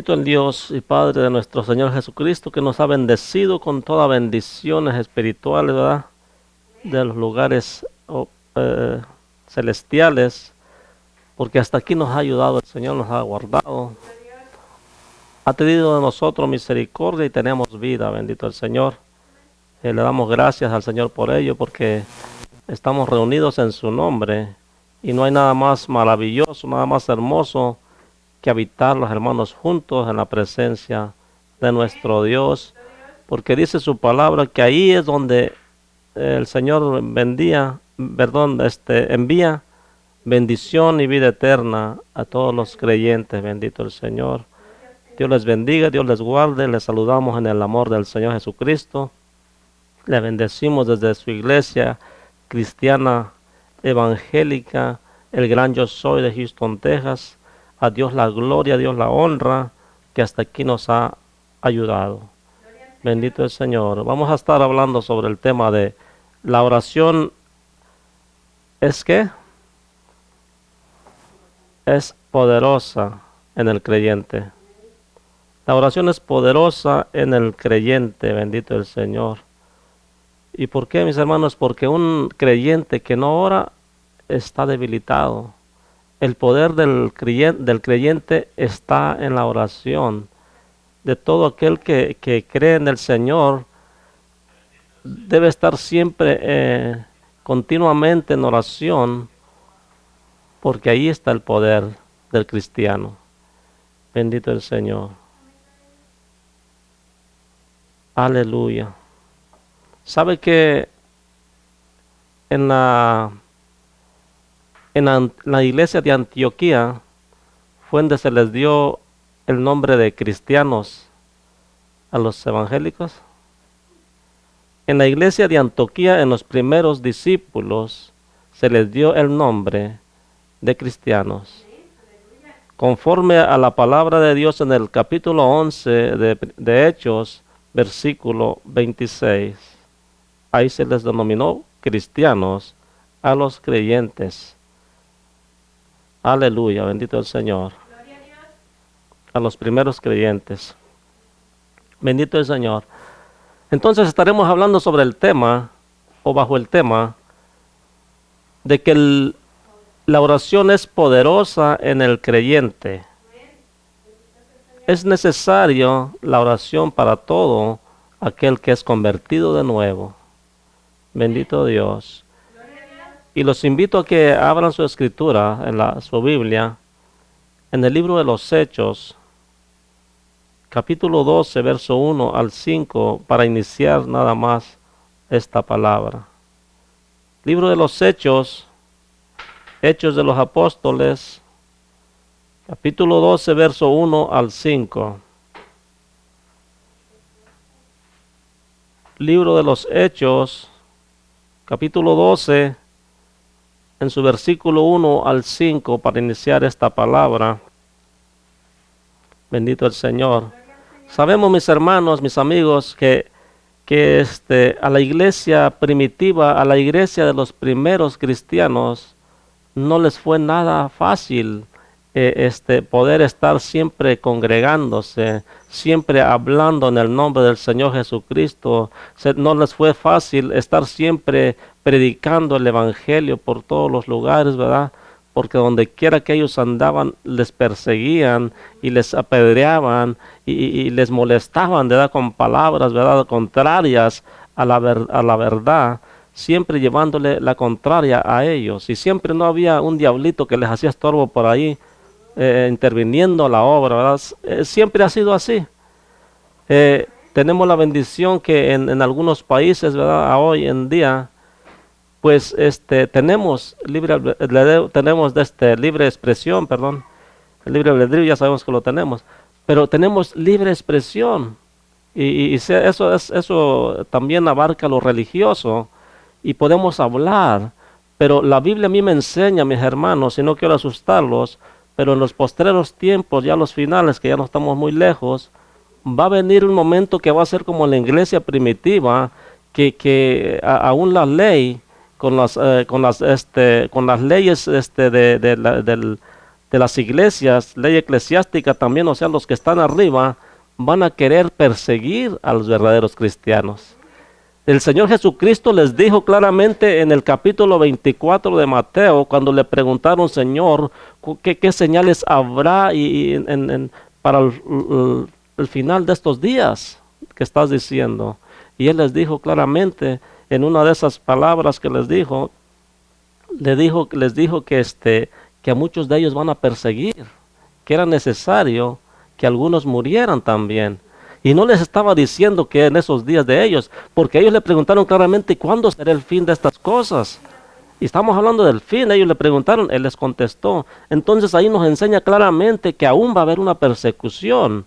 Bendito el Dios y Padre de nuestro Señor Jesucristo, que nos ha bendecido con todas bendiciones espirituales, ¿verdad? De los lugares eh, celestiales, porque hasta aquí nos ha ayudado el Señor, nos ha guardado, ha tenido de nosotros misericordia y tenemos vida, bendito el Señor. Le damos gracias al Señor por ello, porque estamos reunidos en su nombre y no hay nada más maravilloso, nada más hermoso que habitar los hermanos juntos en la presencia de nuestro Dios, porque dice su palabra que ahí es donde el Señor envía bendición y vida eterna a todos los creyentes. Bendito el Señor. Dios les bendiga, Dios les guarde. Les saludamos en el amor del Señor Jesucristo. Le bendecimos desde su iglesia cristiana evangélica, el Gran Yo Soy de Houston, Texas. A Dios la gloria, a Dios la honra, que hasta aquí nos ha ayudado. Bendito el Señor. Vamos a estar hablando sobre el tema de la oración. ¿Es qué? Es poderosa en el creyente. La oración es poderosa en el creyente, bendito el Señor. ¿Y por qué, mis hermanos? Porque un creyente que no ora está debilitado. El poder del creyente está en la oración. De todo aquel que cree en el Señor debe estar siempre continuamente en oración, porque ahí está el poder del cristiano. Bendito el Señor. Aleluya. ¿Sabe que en la iglesia de Antioquía fue donde se les dio el nombre de cristianos a los evangélicos? En la iglesia de Antioquía, en los primeros discípulos, se les dio el nombre de cristianos. Conforme a la palabra de Dios en el capítulo 11 de Hechos, versículo 26, ahí se les denominó cristianos a los creyentes. Aleluya, bendito el Señor. A los primeros creyentes. Bendito el Señor. Entonces estaremos hablando sobre el tema, o bajo el tema, de que la oración es poderosa en el creyente. Es necesario la oración para todo aquel que es convertido de nuevo. Bendito Dios. Y los invito a que abran su escritura en su Biblia, en el libro de los Hechos, capítulo 12, verso 1 al 5, para iniciar nada más esta palabra. Libro de los Hechos, Hechos de los Apóstoles, capítulo 12, verso 1 al 5. Libro de los Hechos, capítulo 12, en su versículo 1 al 5, para iniciar esta palabra. Bendito el Señor. Sabemos, mis hermanos, mis amigos, que a la iglesia primitiva, a la iglesia de los primeros cristianos, no les fue nada fácil poder estar siempre congregándose, siempre hablando en el nombre del Señor Jesucristo. No les fue fácil estar siempre predicando el Evangelio por todos los lugares, ¿verdad? Porque donde quiera que ellos andaban, les perseguían y les apedreaban y les molestaban, ¿verdad? Con palabras, ¿verdad? Contrarias a la verdad, siempre llevándole la contraria a ellos. Y siempre no había un diablito que les hacía estorbo por ahí, interviniendo la obra, ¿verdad? Siempre ha sido así. Tenemos la bendición que en algunos países, ¿verdad? Hoy en día, pues tenemos libre expresión, perdón. El libre albedrío ya sabemos que lo tenemos, pero tenemos libre expresión y eso también abarca lo religioso y podemos hablar, pero la Biblia a mí me enseña, mis hermanos, y no quiero asustarlos, pero en los postreros tiempos, ya los finales, que ya no estamos muy lejos, va a venir un momento que va a ser como la iglesia primitiva, que aún la ley con las leyes de las iglesias, ley eclesiástica también, o sea, los que están arriba, van a querer perseguir a los verdaderos cristianos. El Señor Jesucristo les dijo claramente en el capítulo 24 de Mateo, cuando le preguntaron, Señor, ¿qué señales habrá para el final de estos días que estás diciendo? Y Él les dijo claramente, en una de esas palabras que les dijo que a muchos de ellos van a perseguir, que era necesario que algunos murieran también. Y no les estaba diciendo que en esos días de ellos, porque ellos le preguntaron claramente cuándo será el fin de estas cosas. Y estamos hablando del fin, ellos le preguntaron, Él les contestó. Entonces ahí nos enseña claramente que aún va a haber una persecución.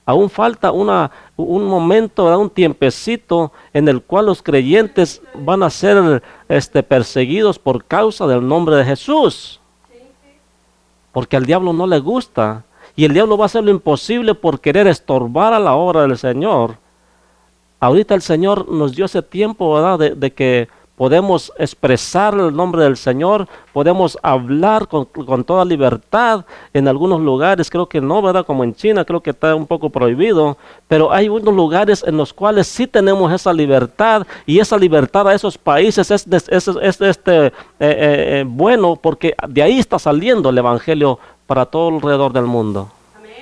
Aún falta un momento, ¿verdad? Un tiempecito en el cual los creyentes van a ser perseguidos por causa del nombre de Jesús. Porque al diablo no le gusta. Y el diablo va a hacer lo imposible por querer estorbar a la obra del Señor. Ahorita el Señor nos dio ese tiempo, ¿verdad? De que podemos expresar el nombre del Señor, podemos hablar con toda libertad. En algunos lugares creo que no, ¿verdad? Como en China creo que está un poco prohibido, pero hay unos lugares en los cuales sí tenemos esa libertad, y esa libertad a esos países es bueno, porque de ahí está saliendo el Evangelio para todo alrededor del mundo.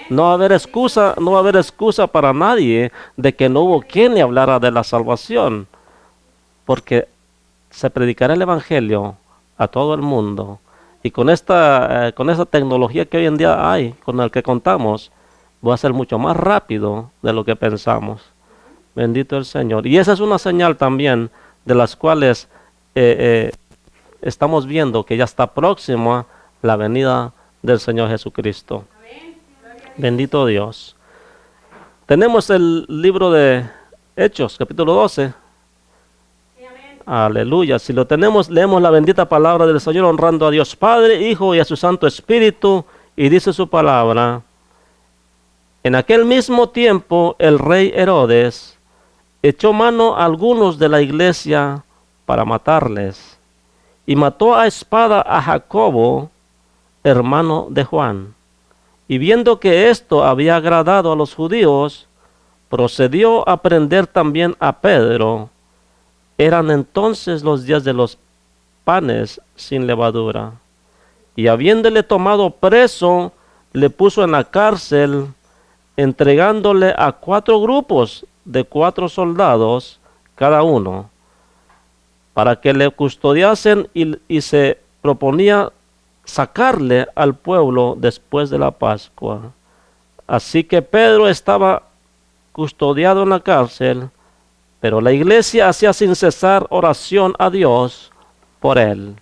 No va a haber excusa para nadie de que no hubo quien le hablara de la salvación, porque se predicará el Evangelio a todo el mundo. Y con esta tecnología que hoy en día hay, con la que contamos, va a ser mucho más rápido de lo que pensamos. Bendito el Señor. Y esa es una señal también de las cuales estamos viendo que ya está próxima la venida del Señor Jesucristo. Bendito Dios. Tenemos el libro de Hechos, capítulo 12. Aleluya. Si lo tenemos, leemos la bendita palabra del Señor, honrando a Dios Padre, Hijo y a su Santo Espíritu. Y dice su palabra: en aquel mismo tiempo el rey Herodes echó mano a algunos de la iglesia para matarles, y mató a espada a Jacobo, hermano de Juan. Y viendo que esto había agradado a los judíos, procedió a prender también a Pedro. Eran entonces los días de los panes sin levadura. Y habiéndole tomado preso, le puso en la cárcel, entregándole a 4 grupos de 4 soldados cada uno, para que le custodiasen, y se proponía sacarle al pueblo después de la Pascua. Así que Pedro estaba custodiado en la cárcel, pero la iglesia hacía sin cesar oración a Dios por él.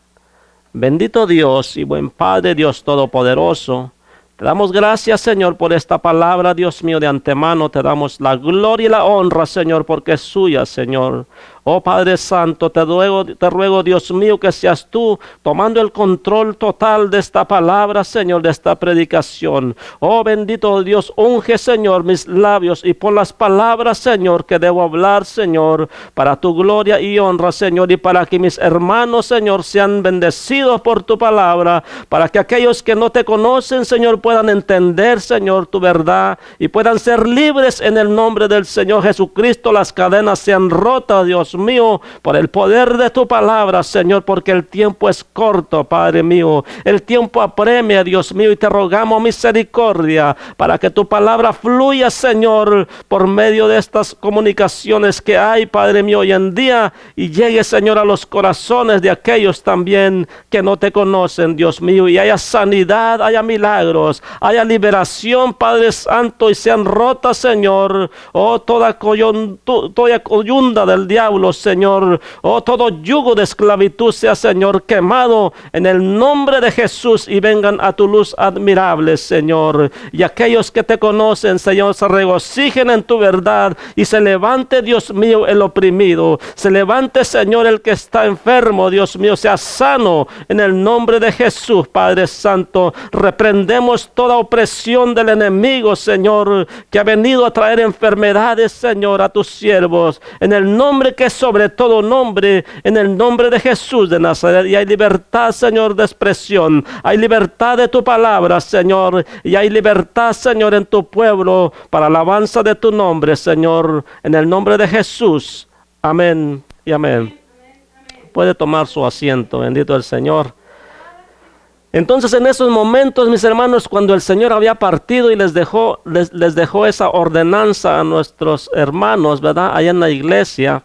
Bendito Dios y buen Padre, Dios Todopoderoso, te damos gracias, Señor, por esta palabra, Dios mío, de antemano. Te damos la gloria y la honra, Señor, porque es suya, Señor. Oh Padre Santo, te ruego, Dios mío, que seas tú tomando el control total de esta palabra, Señor, de esta predicación. Oh bendito Dios, unge, Señor, mis labios y pon las palabras, Señor, que debo hablar, Señor, para tu gloria y honra, Señor, y para que mis hermanos, Señor, sean bendecidos por tu palabra, para que aquellos que no te conocen, Señor, puedan entender, Señor, tu verdad y puedan ser libres en el nombre del Señor Jesucristo. Las cadenas sean rotas, Dios mío, por el poder de tu palabra, Señor, porque el tiempo es corto, Padre mío. El tiempo apremia, Dios mío, y te rogamos misericordia para que tu palabra fluya, Señor, por medio de estas comunicaciones que hay, Padre mío, hoy en día, y llegue, Señor, a los corazones de aquellos también que no te conocen, Dios mío, y haya sanidad, haya milagros, haya liberación, Padre Santo, y sean rotas, Señor, oh, toda coyunda del diablo, Señor, oh, todo yugo de esclavitud sea, Señor, quemado en el nombre de Jesús, y vengan a tu luz admirable, Señor, y aquellos que te conocen, Señor, se regocijen en tu verdad, y se levante, Dios mío, el oprimido, se levante, Señor, el que está enfermo, Dios mío, sea sano en el nombre de Jesús, Padre Santo. Reprendemos toda opresión del enemigo, Señor, que ha venido a traer enfermedades, Señor, a tus siervos, en el nombre que es sobre todo nombre, en el nombre de Jesús de Nazaret. Y hay libertad, Señor, de expresión. Hay libertad de tu palabra, Señor. Y hay libertad, Señor, en tu pueblo para alabanza de tu nombre, Señor. En el nombre de Jesús. Amén y amén. Puede tomar su asiento, bendito el Señor. Entonces en esos momentos, mis hermanos, cuando el Señor había partido y les dejó esa ordenanza a nuestros hermanos, ¿verdad? Allá en la iglesia,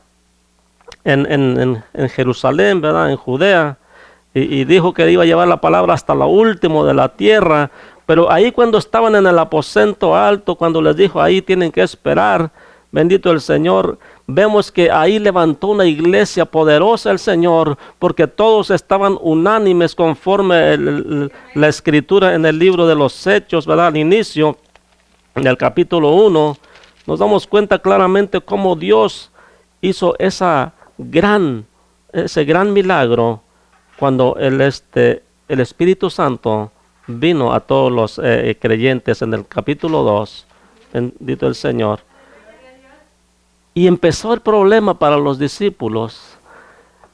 en Jerusalén, ¿verdad? En Judea, y dijo que iba a llevar la palabra hasta lo último de la tierra. Pero ahí cuando estaban en el aposento alto, cuando les dijo ahí tienen que esperar, bendito el Señor, vemos que ahí levantó una iglesia poderosa el Señor, porque todos estaban unánimes conforme la escritura en el libro de los Hechos, ¿verdad? Al inicio, en el capítulo 1, nos damos cuenta claramente cómo Dios hizo ese gran milagro cuando el Espíritu Santo vino a todos los creyentes en el capítulo 2, bendito el Señor. Y empezó el problema para los discípulos.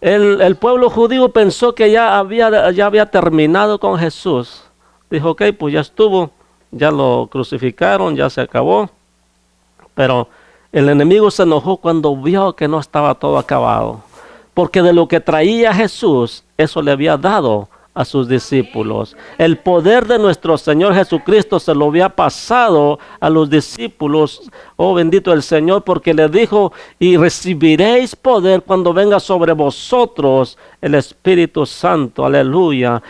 El pueblo judío pensó que ya había terminado con Jesús. Dijo, ok, pues ya estuvo, ya lo crucificaron, ya se acabó. Pero el enemigo se enojó cuando vio que no estaba todo acabado. Porque de lo que traía Jesús, eso le había dado a sus discípulos. El poder de nuestro Señor Jesucristo se lo había pasado a los discípulos. Oh, bendito el Señor, porque le dijo, y recibiréis poder cuando venga sobre vosotros el Espíritu Santo. Aleluya.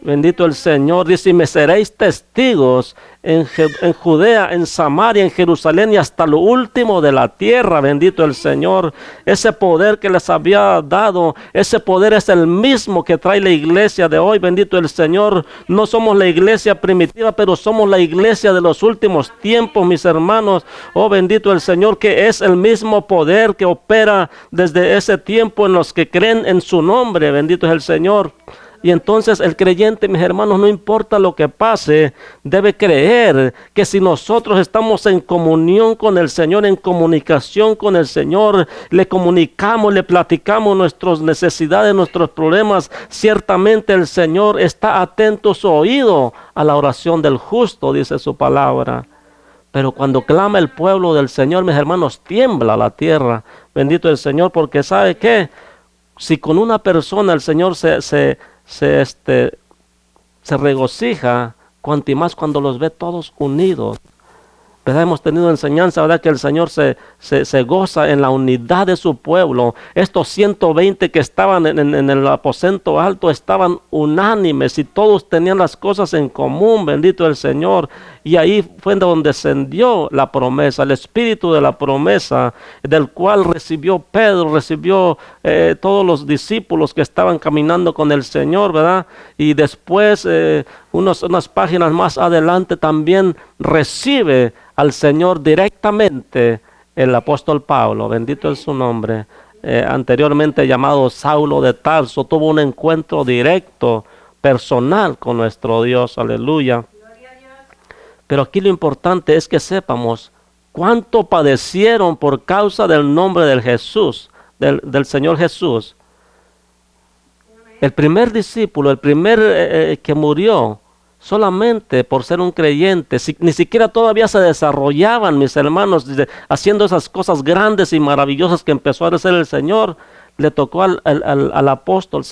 Bendito el Señor. Dice, y me seréis testigos en Judea, en Samaria, en Jerusalén y hasta lo último de la tierra. Bendito el Señor. Ese poder que les había dado, ese poder es el mismo que trae la iglesia de hoy. Bendito el Señor. No somos la iglesia primitiva, pero somos la iglesia de los últimos tiempos, mis hermanos. Oh, bendito el Señor, que es el mismo poder que opera desde ese tiempo en los que creen en su nombre. Bendito es el Señor. Y entonces el creyente, mis hermanos, no importa lo que pase, debe creer que si nosotros estamos en comunión con el Señor, en comunicación con el Señor, le comunicamos, le platicamos nuestras necesidades, nuestros problemas, ciertamente el Señor está atento su oído a la oración del justo, dice su palabra. Pero cuando clama el pueblo del Señor, mis hermanos, tiembla la tierra. Bendito el Señor, porque ¿sabe qué? Si con una persona el Señor se regocija, cuanto más cuando los ve todos unidos. ¿Verdad? Hemos tenido enseñanza, ¿verdad? Que el Señor se goza en la unidad de su pueblo. Estos 120 que estaban en el aposento alto estaban unánimes y todos tenían las cosas en común, bendito el Señor. Y ahí fue donde descendió la promesa, el espíritu de la promesa, del cual recibió Pedro, recibió todos los discípulos que estaban caminando con el Señor, ¿verdad? Y después, unas páginas más adelante, también recibe al Señor directamente el apóstol Pablo, bendito es su nombre, anteriormente llamado Saulo de Tarso, tuvo un encuentro directo, personal con nuestro Dios, aleluya. Pero aquí lo importante es que sepamos cuánto padecieron por causa del nombre del Jesús, del Señor Jesús. El primer discípulo, el primer que murió, solamente por ser un creyente, ni siquiera todavía se desarrollaban, mis hermanos, haciendo esas cosas grandes y maravillosas que empezó a hacer el Señor, le tocó al apóstol,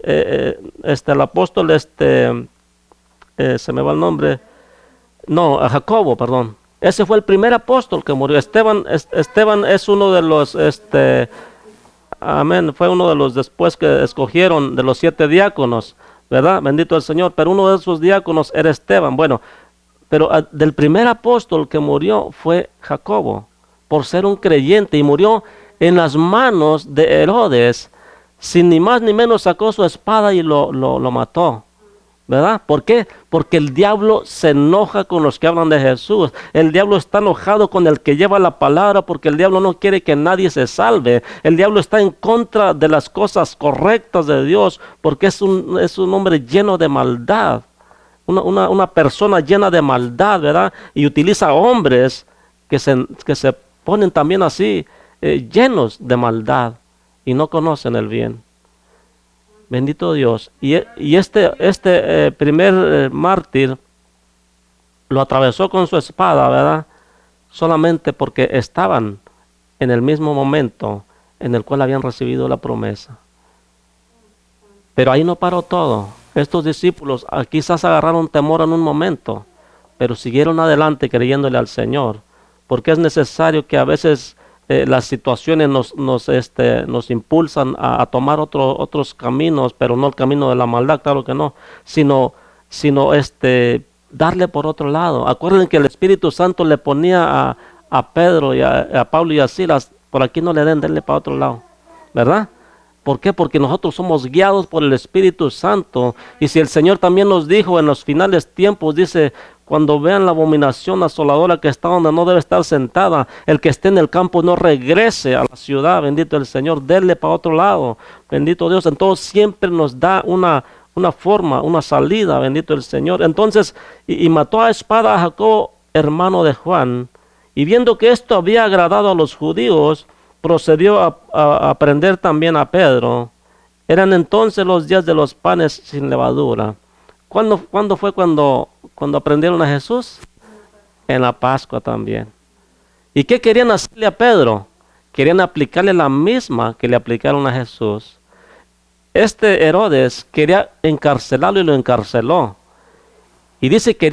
el apóstol, se me va el nombre, no, a Jacobo, perdón. Ese fue el primer apóstol que murió. Esteban es uno de los, amén, fue uno de los después que escogieron de los 7 diáconos, ¿verdad? Bendito el Señor. Pero uno de esos diáconos era Esteban. Bueno, pero del primer apóstol que murió fue Jacobo, por ser un creyente, y murió en las manos de Herodes, sin ni más ni menos sacó su espada y lo mató. ¿Verdad? ¿Por qué? Porque el diablo se enoja con los que hablan de Jesús. El diablo está enojado con el que lleva la palabra, porque el diablo no quiere que nadie se salve. El diablo está en contra de las cosas correctas de Dios, porque es un hombre lleno de maldad. Una persona llena de maldad, ¿verdad? Y utiliza hombres que se ponen también así, llenos de maldad y no conocen el bien. Bendito Dios. Y este primer mártir lo atravesó con su espada, ¿verdad? Solamente porque estaban en el mismo momento en el cual habían recibido la promesa. Pero ahí no paró todo. Estos discípulos quizás agarraron temor en un momento, pero siguieron adelante creyéndole al Señor, porque es necesario que a veces las situaciones nos impulsan a tomar otros caminos, pero no el camino de la maldad, claro que no, sino darle por otro lado. Acuérdense que el Espíritu Santo le ponía a Pedro y a Pablo y a Silas, por aquí no le denle para otro lado, ¿verdad? ¿Por qué? Porque nosotros somos guiados por el Espíritu Santo. Y si el Señor también nos dijo en los finales tiempos, dice, cuando vean la abominación asoladora que está donde no debe estar sentada, el que esté en el campo no regrese a la ciudad, bendito el Señor, denle para otro lado, bendito Dios. Entonces siempre nos da una forma, una salida, bendito el Señor. Entonces, y mató a espada a Jacobo, hermano de Juan, y viendo que esto había agradado a los judíos, procedió a prender también a Pedro. Eran entonces los días de los panes sin levadura. ¿Cuándo fue cuando aprendieron a Jesús? En la Pascua también. ¿Y qué querían hacerle a Pedro? Querían aplicarle la misma que le aplicaron a Jesús. Herodes quería encarcelarlo y lo encarceló. Y dice que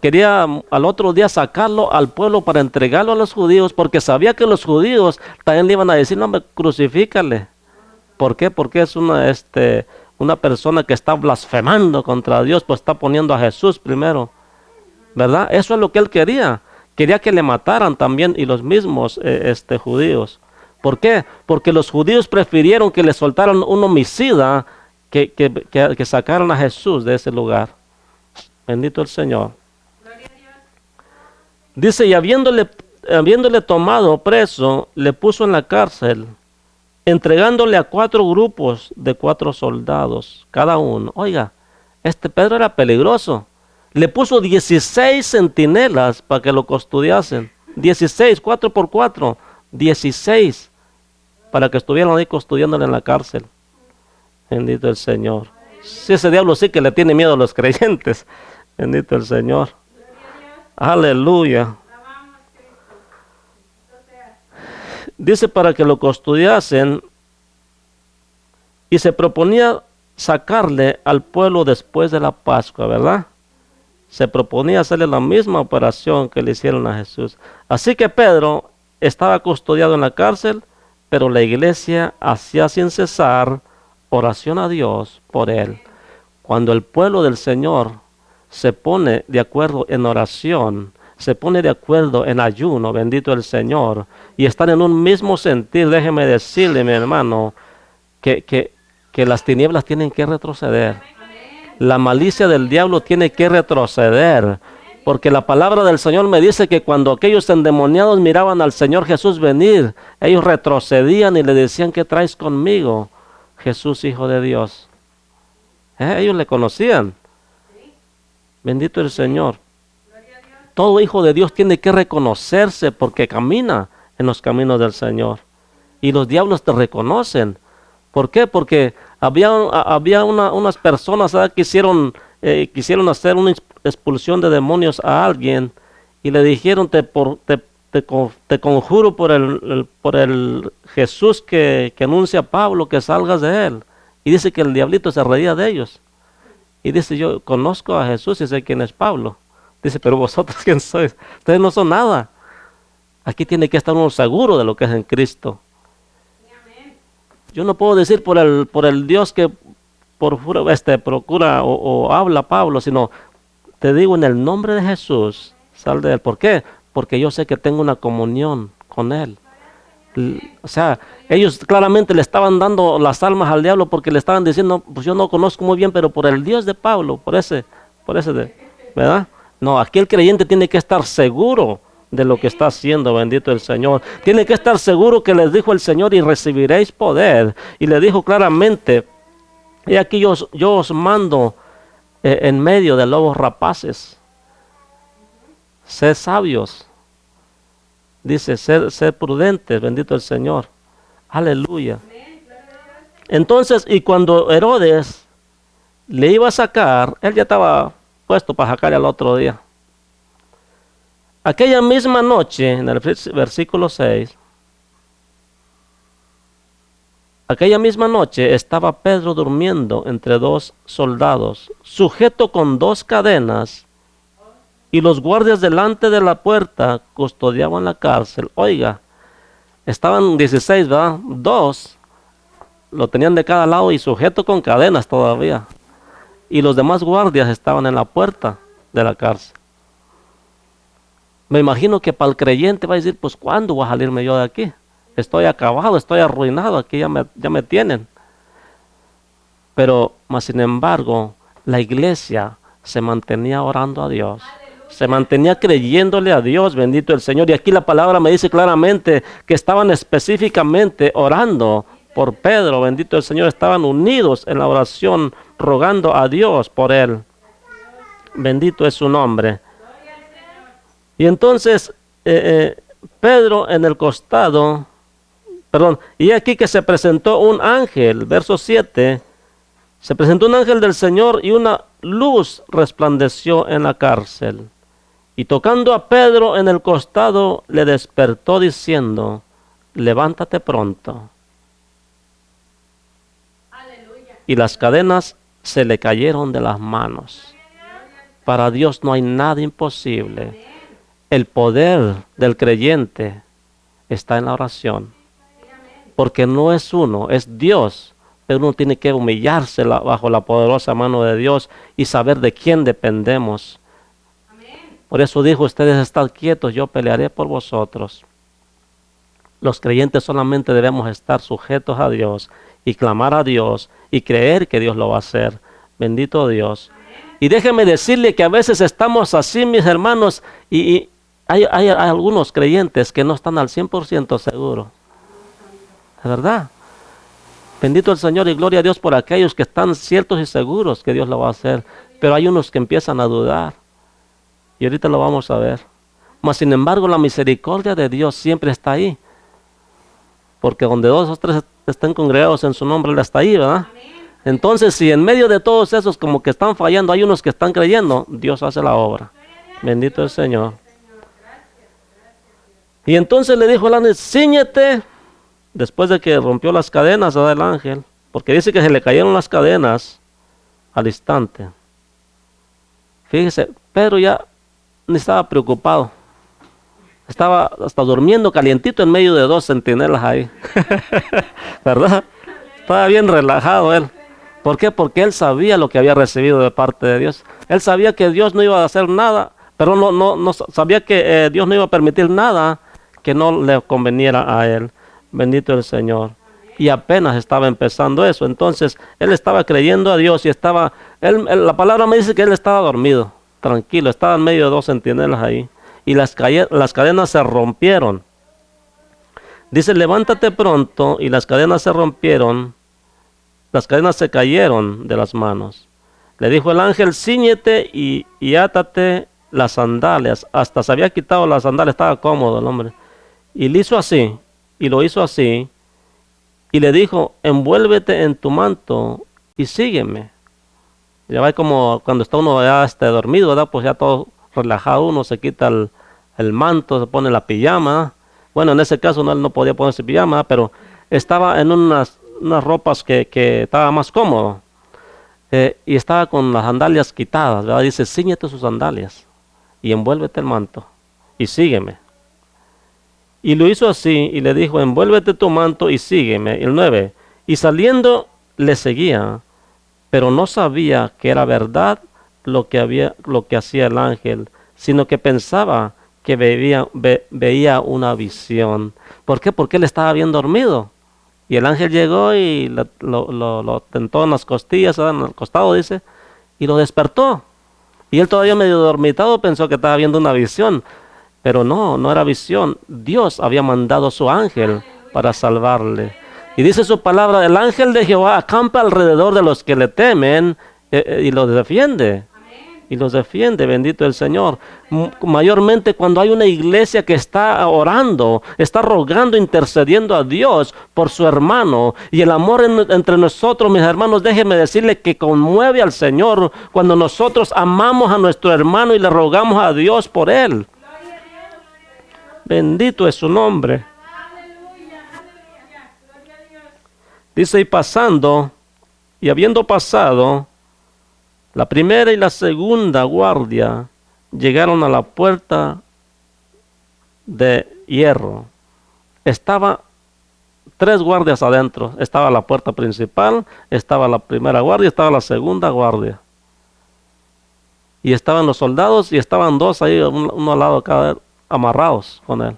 quería al otro día sacarlo al pueblo para entregarlo a los judíos, porque sabía que los judíos también le iban a decir, no, hombre, crucifícale. ¿Por qué? Porque es una persona que está blasfemando contra Dios, pues está poniendo a Jesús primero, ¿verdad? Eso es lo que él quería. Quería que le mataran también y los mismos judíos. ¿Por qué? Porque los judíos prefirieron que le soltaran un homicida que sacaran a Jesús de ese lugar. Bendito el Señor. Dice, y habiéndole tomado preso, le puso en la cárcel, entregándole a 4 grupos de 4 soldados, cada uno. Oiga, Pedro era peligroso. Le puso 16 centinelas para que lo custodiasen. 16, 4 por 4, 16, para que estuvieran ahí custodiándole en la cárcel. Bendito el Señor. Si ese diablo sí que le tiene miedo a los creyentes. Bendito el Señor. Aleluya. Dice para que lo custodiasen y se proponía sacarle al pueblo después de la Pascua, ¿verdad? Se proponía hacerle la misma operación que le hicieron a Jesús. Así que Pedro estaba custodiado en la cárcel, pero la iglesia hacía sin cesar oración a Dios por él. Cuando el pueblo del Señor se pone de acuerdo en oración, se pone de acuerdo en ayuno, bendito el Señor, y están en un mismo sentir, déjeme decirle, mi hermano, que las tinieblas tienen que retroceder. La malicia del diablo tiene que retroceder, porque la palabra del Señor me dice que cuando aquellos endemoniados miraban al Señor Jesús venir, ellos retrocedían y le decían, ¿qué traes conmigo, Jesús, Hijo de Dios? Ellos le conocían. Bendito el Señor. Todo hijo de Dios tiene que reconocerse porque camina en los caminos del Señor. Y los diablos te reconocen. ¿Por qué? Porque había unas personas que quisieron hacer una expulsión de demonios a alguien y le dijeron, te conjuro por el Jesús que anuncia a Pablo que salgas de él. Y dice que el diablito se reía de ellos. Y dice, yo conozco a Jesús y sé quién es Pablo. Dice, pero vosotros quién sois. Ustedes no son nada. Aquí tiene que estar uno seguro de lo que es en Cristo. Yo no puedo decir por el Dios que procura o habla Pablo, sino te digo en el nombre de Jesús, sal de él. ¿Por qué? Porque yo sé que tengo una comunión con él. O sea, ellos claramente le estaban dando las almas al diablo porque le estaban diciendo, pues yo no conozco muy bien, pero por el Dios de Pablo, por ese, ¿verdad? No, aquí el creyente tiene que estar seguro de lo que está haciendo, bendito el Señor. Tiene que estar seguro que les dijo el Señor, y recibiréis poder. Y le dijo claramente, y aquí yo os mando en medio de lobos rapaces. Sed sabios. Dice, ser prudentes, bendito el Señor. Aleluya. Entonces, y cuando Herodes le iba a sacar, él ya estaba puesto para sacar al otro día. Aquella misma noche, en el versículo 6, aquella misma noche estaba Pedro durmiendo entre dos soldados, sujeto con dos cadenas, y los guardias delante de la puerta custodiaban la cárcel. Oiga, estaban 16, ¿verdad? Dos lo tenían de cada lado y sujeto con cadenas todavía. Y los demás guardias estaban en la puerta de la cárcel. Me imagino que para el creyente va a decir, pues ¿cuándo voy a salirme yo de aquí? Estoy acabado, estoy arruinado, aquí ya me tienen. Pero, más sin embargo, la iglesia se mantenía orando a Dios. Se mantenía creyéndole a Dios, bendito el Señor. Y aquí la palabra me dice claramente que estaban específicamente orando por Pedro, bendito el Señor. Estaban unidos en la oración, rogando a Dios por él. Bendito es su nombre. Y entonces, Pedro en el costado, y aquí que se presentó un ángel, verso 7, se presentó un ángel del Señor y una luz resplandeció en la cárcel. Y tocando a Pedro en el costado, le despertó diciendo, levántate pronto. Aleluya. Y las cadenas se le cayeron de las manos. Para Dios no hay nada imposible. El poder del creyente está en la oración. Porque no es uno, es Dios. Pero uno tiene que humillarse bajo la poderosa mano de Dios y saber de quién dependemos. Por eso dijo, ustedes están quietos, yo pelearé por vosotros. Los creyentes solamente debemos estar sujetos a Dios y clamar a Dios y creer que Dios lo va a hacer. Bendito Dios. Y déjeme decirle que a veces estamos así, mis hermanos, y hay algunos creyentes que no están al 100% seguros. ¿Es verdad? Bendito el Señor y gloria a Dios por aquellos que están ciertos y seguros que Dios lo va a hacer. Pero hay unos que empiezan a dudar. Y ahorita lo vamos a ver. Mas sin embargo, la misericordia de Dios siempre está ahí. Porque donde dos o tres estén congregados en su nombre, Él está ahí, ¿verdad? Entonces, si en medio de todos esos como que están fallando, hay unos que están creyendo, Dios hace la obra. Bendito el Señor. Y entonces le dijo el ángel, cíñete, después de que rompió las cadenas del ángel, porque dice que se le cayeron las cadenas al instante. Fíjese, Pedro ya ni estaba preocupado. Estaba hasta durmiendo calientito en medio de dos centinelas ahí. ¿Verdad? Estaba bien relajado él. ¿Por qué? Porque él sabía lo que había recibido de parte de Dios. Él sabía que Dios no iba a hacer nada, pero no sabía que Dios no iba a permitir nada que no le conveniera a él. Bendito el Señor. Y apenas estaba empezando eso. Entonces, él estaba creyendo a Dios y la palabra me dice que él estaba dormido, tranquilo, estaba en medio de dos centinelas ahí. Y las cadenas se rompieron. Dice, levántate pronto, y las cadenas se rompieron. Las cadenas se cayeron de las manos. Le dijo el ángel, cíñete y átate las sandalias. Hasta se había quitado las sandalias, estaba cómodo el hombre. Y lo hizo así. Y le dijo, envuélvete en tu manto y sígueme. Ya va como cuando está uno ya dormido, ¿verdad? Pues ya todo relajado, uno se quita el manto, se pone la pijama. Bueno, en ese caso él no podía ponerse pijama, pero estaba en unas ropas que estaba más cómodo. Y estaba con las sandalias quitadas, ¿verdad? Dice, cíñete sus sandalias y envuélvete el manto y sígueme. Y lo hizo así y le dijo, envuélvete tu manto y sígueme. El 9, y saliendo le seguía, pero no sabía que era verdad lo que hacía el ángel, sino que pensaba que veía una visión. ¿Por qué? Porque él estaba bien dormido. Y el ángel llegó y lo tentó en las costillas, en el costado, dice, y lo despertó. Y él todavía medio dormitado pensó que estaba viendo una visión. Pero no era visión. Dios había mandado a su ángel para salvarle. Y dice su palabra, el ángel de Jehová acampa alrededor de los que le temen y los defiende. y los defiende, bendito el Señor. Mayormente cuando hay una iglesia que está orando, está rogando, intercediendo a Dios por su hermano, y el amor entre nosotros, mis hermanos, déjenme decirle que conmueve al Señor cuando nosotros amamos a nuestro hermano y le rogamos a Dios por él. Bendito es su nombre. Dice, y habiendo pasado, la primera y la segunda guardia llegaron a la puerta de hierro. Estaba 3 guardias adentro. Estaba la puerta principal, estaba la primera guardia, estaba la segunda guardia. Y estaban los soldados y estaban 2 ahí, uno al lado cada vez, amarrados con él.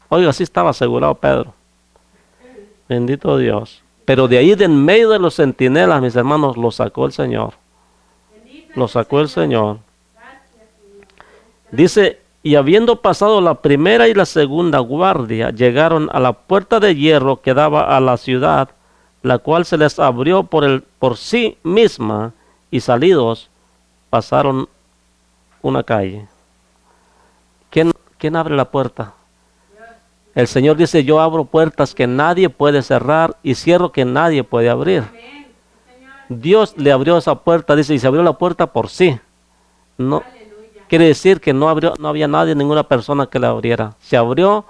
Oiga, así estaba asegurado Pedro. Bendito Dios. Pero de ahí, de en medio de los centinelas, mis hermanos, lo sacó el Señor. Lo sacó el Señor. Dice, y habiendo pasado la primera y la segunda guardia, llegaron a la puerta de hierro que daba a la ciudad, la cual se les abrió por sí misma, y salidos, pasaron una calle. ¿Quién abre la puerta? El Señor dice, yo abro puertas que nadie puede cerrar y cierro que nadie puede abrir. Dios le abrió esa puerta, dice, y se abrió la puerta por sí. No, quiere decir que no había nadie, ninguna persona que la abriera. Se abrió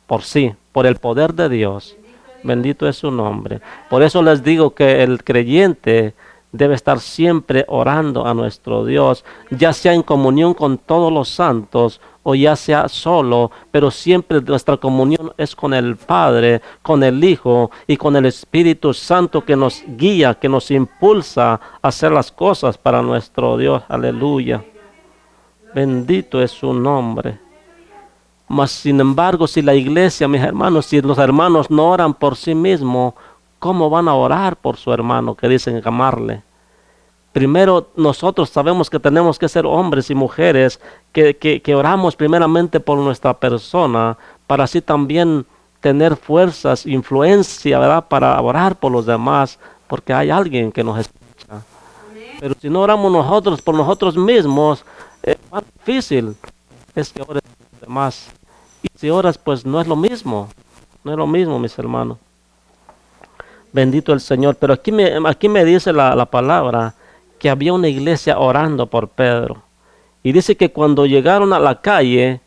por sí, por el poder de Dios. Bendito es su nombre. Por eso les digo que el creyente debe estar siempre orando a nuestro Dios, ya sea en comunión con todos los santos o ya sea solo, pero siempre nuestra comunión es con el Padre, con el Hijo y con el Espíritu Santo que nos guía, que nos impulsa a hacer las cosas para nuestro Dios. Aleluya. Bendito es su nombre. Mas sin embargo, si la iglesia, mis hermanos, si los hermanos no oran por sí mismos, ¿cómo van a orar por su hermano que dicen amarle? Primero, nosotros sabemos que tenemos que ser hombres y mujeres que oramos primeramente por nuestra persona, para así también tener fuerzas, influencia, ¿verdad? Para orar por los demás, porque hay alguien que nos escucha. Pero si no oramos nosotros por nosotros mismos, es más difícil es que ores por los demás. Y si oras, pues no es lo mismo, mis hermanos. Bendito el Señor. Pero aquí me dice la palabra que había una iglesia orando por Pedro. Y dice que cuando llegaron a la calle,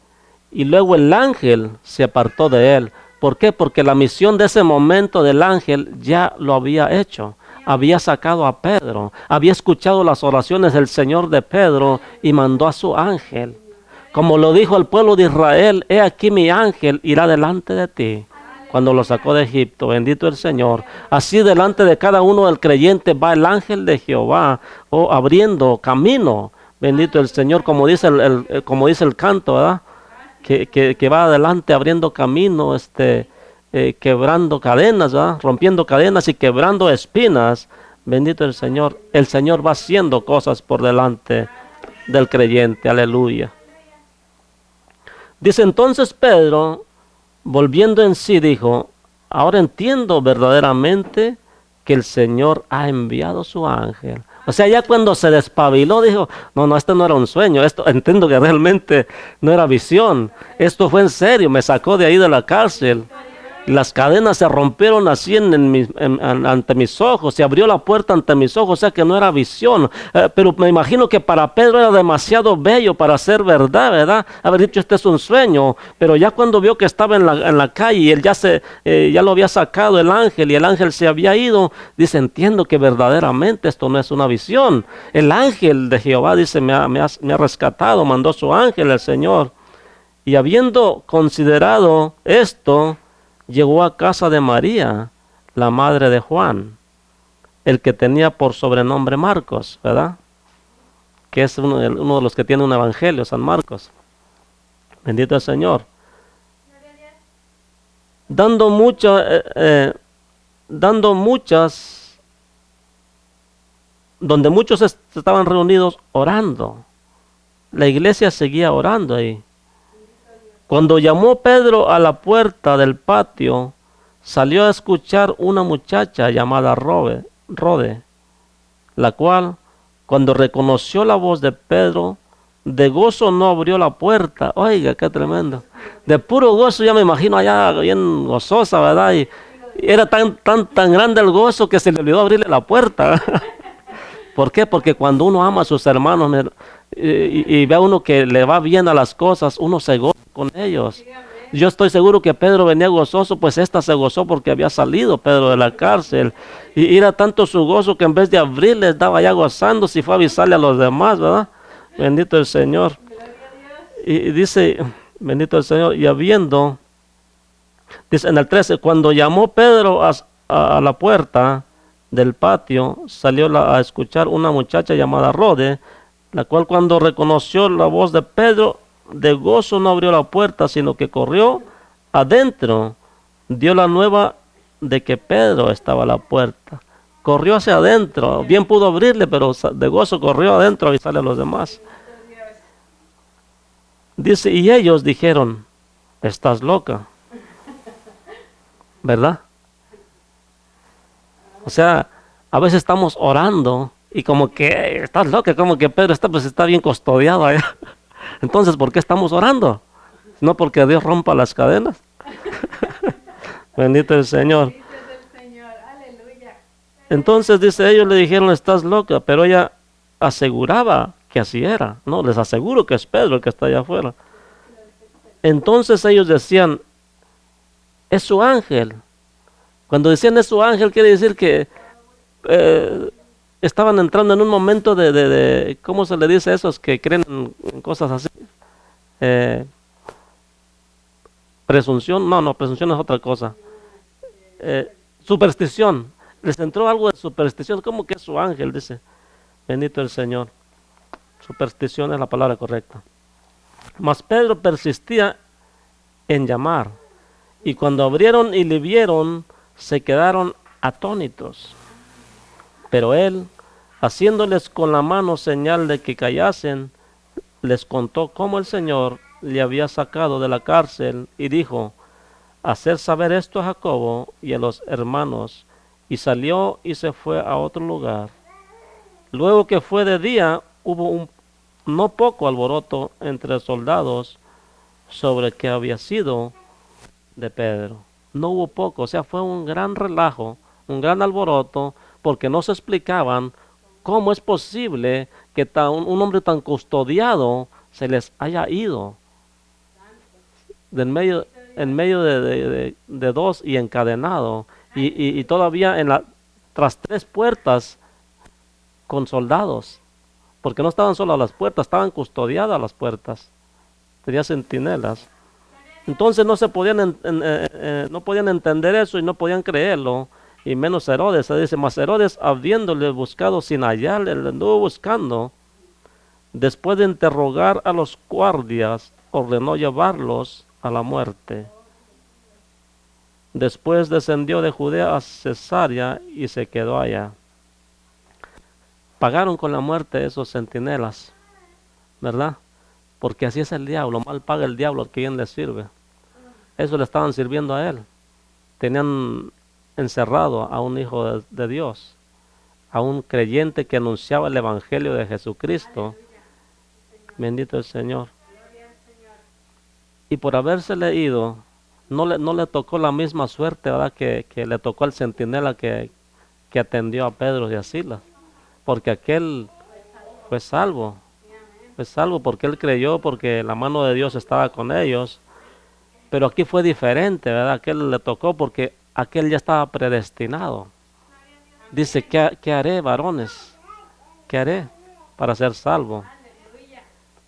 y luego el ángel se apartó de él. ¿Por qué? Porque la misión de ese momento del ángel ya lo había hecho. Había sacado a Pedro, había escuchado las oraciones del Señor de Pedro y mandó a su ángel. Como lo dijo al pueblo de Israel, he aquí mi ángel irá delante de ti. Cuando lo sacó de Egipto, bendito el Señor. Así delante de cada uno del creyente va el ángel de Jehová, abriendo camino. Bendito el Señor, como dice el canto, ¿verdad? Que va adelante abriendo camino, quebrando cadenas, ¿verdad? Rompiendo cadenas y quebrando espinas. Bendito el Señor. El Señor va haciendo cosas por delante del creyente. Aleluya. Dice entonces Pedro, volviendo en sí, dijo, ahora entiendo verdaderamente que el Señor ha enviado su ángel. O sea, ya cuando se despabiló, dijo, no, esto no era un sueño, esto entiendo que realmente no era visión. Esto fue en serio, me sacó de ahí de la cárcel. Las cadenas se rompieron así ante mis ojos, se abrió la puerta ante mis ojos, o sea que no era visión. Pero me imagino que para Pedro era demasiado bello para ser verdad, ¿verdad? Haber dicho, este es un sueño. Pero ya cuando vio que estaba en la calle y él ya lo había sacado el ángel y el ángel se había ido, dice, entiendo que verdaderamente esto no es una visión. El ángel de Jehová, dice, me ha rescatado, mandó su ángel el Señor. Y habiendo considerado esto, llegó a casa de María, la madre de Juan, el que tenía por sobrenombre Marcos, ¿verdad? Que es uno de los que tiene un evangelio, San Marcos. Bendito el Señor. Dando muchas, donde muchos estaban reunidos orando. La iglesia seguía orando ahí. Cuando llamó Pedro a la puerta del patio, salió a escuchar una muchacha llamada Rode, la cual, Cuando reconoció la voz de Pedro, de gozo no abrió la puerta. Oiga, qué tremendo. De puro gozo ya me imagino allá bien gozosa, ¿verdad? Y era tan grande el gozo que se le olvidó abrirle la puerta. ¿Por qué? Porque cuando uno ama a sus hermanos y ve a uno que le va bien a las cosas, uno se goza con ellos. Yo estoy seguro que Pedro venía gozoso, pues esta se gozó porque había salido Pedro de la cárcel. Y era tanto su gozo que en vez de abrirle estaba ya gozando si fue a avisarle a los demás, ¿verdad? Bendito el Señor. Y dice, bendito el Señor, y habiendo, dice en el 13, cuando llamó Pedro a la puerta del patio, salió a escuchar una muchacha llamada Rode, la cual cuando reconoció la voz de Pedro, de gozo no abrió la puerta, sino que corrió adentro, dio la nueva de que Pedro estaba a la puerta. Corrió hacia adentro, bien pudo abrirle, pero de gozo corrió adentro a avisarle a los demás. Dice, y ellos dijeron, estás loca, ¿verdad? O sea, a veces estamos orando y como que estás loca, como que Pedro está bien custodiado allá. Entonces, ¿por qué estamos orando? No porque Dios rompa las cadenas. Bendito el Señor. Entonces, dice, ellos le dijeron, estás loca, pero ella aseguraba que así era. No, les aseguro que es Pedro el que está allá afuera. Entonces ellos decían, es su ángel. Cuando decían es su ángel, quiere decir que estaban entrando en un momento de ¿cómo se le dice a esos que creen en cosas así? Presunción, no, presunción es otra cosa. Superstición. Les entró algo de superstición, como que es su ángel, dice. Bendito el Señor. Superstición es la palabra correcta. Mas Pedro persistía en llamar, y cuando abrieron y le vieron, se quedaron atónitos. Pero él, haciéndoles con la mano señal de que callasen, les contó cómo el Señor le había sacado de la cárcel y dijo, hacer saber esto a Jacobo y a los hermanos, y salió y se fue a otro lugar. Luego que fue de día, hubo un no poco alboroto entre soldados sobre qué había sido de Pedro. No hubo poco, o sea, fue un gran relajo, un gran alboroto, porque no se explicaban cómo es posible que un hombre tan custodiado se les haya ido en medio de dos y encadenado, y todavía tras tres puertas con soldados. Porque no estaban solo a las puertas, estaban custodiadas las puertas. Tenía centinelas. Entonces no podían entender eso y no podían creerlo. Y menos Herodes. Se dice, mas Herodes, habiéndole buscado sin hallarle, le anduvo buscando. Después de interrogar a los guardias, ordenó llevarlos a la muerte. Después descendió de Judea a Cesarea y se quedó allá. Pagaron con la muerte esos centinelas, ¿verdad? Porque así es el diablo, mal paga el diablo a quien le sirve. Eso le estaban sirviendo a él. Tenían encerrado a un hijo de Dios, a un creyente que anunciaba el evangelio de Jesucristo. Bendito el Señor. Y por haberse leído, no le tocó la misma suerte, ¿verdad? Que le tocó al centinela que atendió a Pedro y a Silas. Porque aquel fue salvo porque él creyó, porque la mano de Dios estaba con ellos. Pero aquí fue diferente, ¿verdad? Aquel le tocó porque aquel ya estaba predestinado. Dice, ¿qué haré, varones? ¿Qué haré para ser salvo?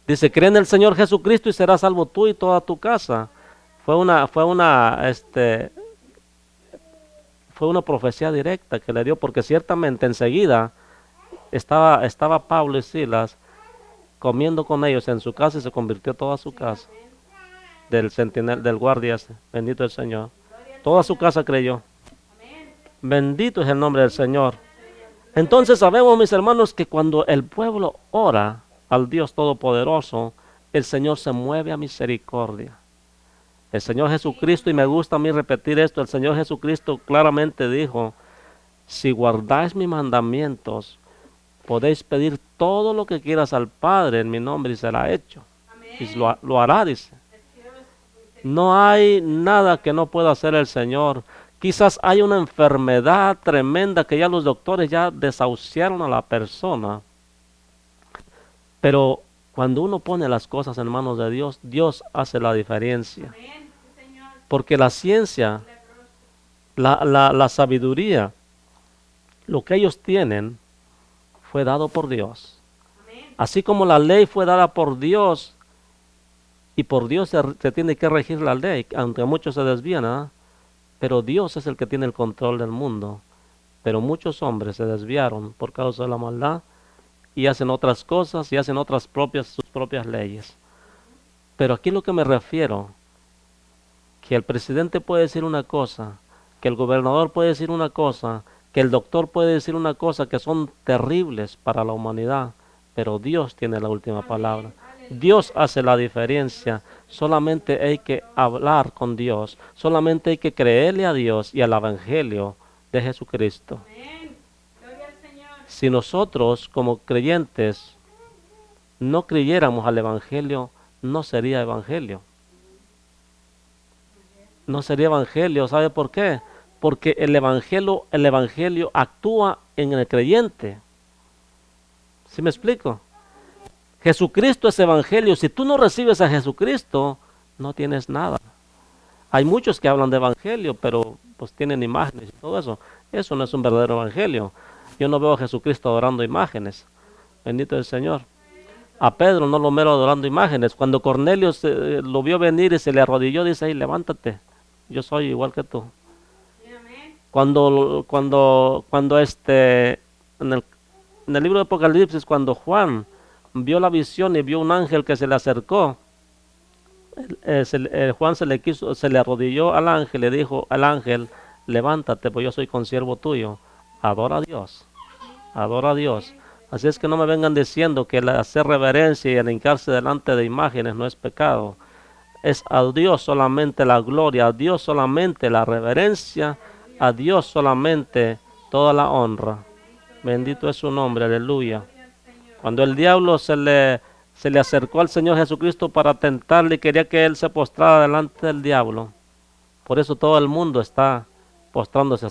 Dice, cree en el Señor Jesucristo y serás salvo tú y toda tu casa. Fue una profecía directa que le dio, porque ciertamente enseguida estaba Pablo y Silas comiendo con ellos en su casa y se convirtió toda su casa. Del guardia ese. Bendito el Señor. Toda su casa creyó. Bendito es el nombre del Señor. Entonces sabemos, mis hermanos, que cuando el pueblo ora al Dios Todopoderoso, el Señor se mueve a misericordia. El Señor Jesucristo, y me gusta a mí repetir esto, el Señor Jesucristo claramente dijo, si guardáis mis mandamientos, podéis pedir todo lo que quieras al Padre en mi nombre y será hecho. Y lo hará, dice. No hay nada que no pueda hacer el Señor. Quizás hay una enfermedad tremenda que ya los doctores ya desahuciaron a la persona. Pero cuando uno pone las cosas en manos de Dios, Dios hace la diferencia. Porque la ciencia, la sabiduría, lo que ellos tienen, fue dado por Dios. Así como la ley fue dada por Dios, y por Dios se tiene que regir la ley, aunque muchos se desvían, ¿eh? Pero Dios es el que tiene el control del mundo. Pero muchos hombres se desviaron por causa de la maldad y hacen otras cosas y hacen sus propias leyes. Pero aquí lo que me refiero, que el presidente puede decir una cosa, que el gobernador puede decir una cosa, que el doctor puede decir una cosa que son terribles para la humanidad, pero Dios tiene la última palabra. Dios hace la diferencia. Solamente hay que hablar con Dios. Solamente hay que creerle a Dios y al Evangelio de Jesucristo. Si nosotros como creyentes no creyéramos al Evangelio, no sería Evangelio. No sería Evangelio. ¿Sabe por qué? Porque el Evangelio actúa en el creyente. ¿Sí me explico? Jesucristo es Evangelio. Si tú no recibes a Jesucristo, no tienes nada. Hay muchos que hablan de Evangelio, pero pues tienen imágenes y todo eso. Eso no es un verdadero Evangelio. Yo no veo a Jesucristo adorando imágenes. Bendito es el Señor. A Pedro no lo mero adorando imágenes. Cuando Cornelio lo vio venir y se le arrodilló, dice, ahí, levántate. Yo soy igual que tú. Cuando en el libro de Apocalipsis, cuando Juan vio la visión y vio un ángel que se le acercó, Juan se le arrodilló al ángel, le dijo al ángel, levántate, pues yo soy consiervo tuyo, adora a Dios, adora a Dios. Así es que no me vengan diciendo que el hacer reverencia y el hincarse delante de imágenes no es pecado. Es a Dios solamente la gloria, a Dios solamente la reverencia, a Dios solamente toda la honra. Bendito es su nombre, aleluya. Cuando el diablo se le acercó al Señor Jesucristo para tentarle y quería que él se postrara delante del diablo. Por eso todo el mundo está postrándose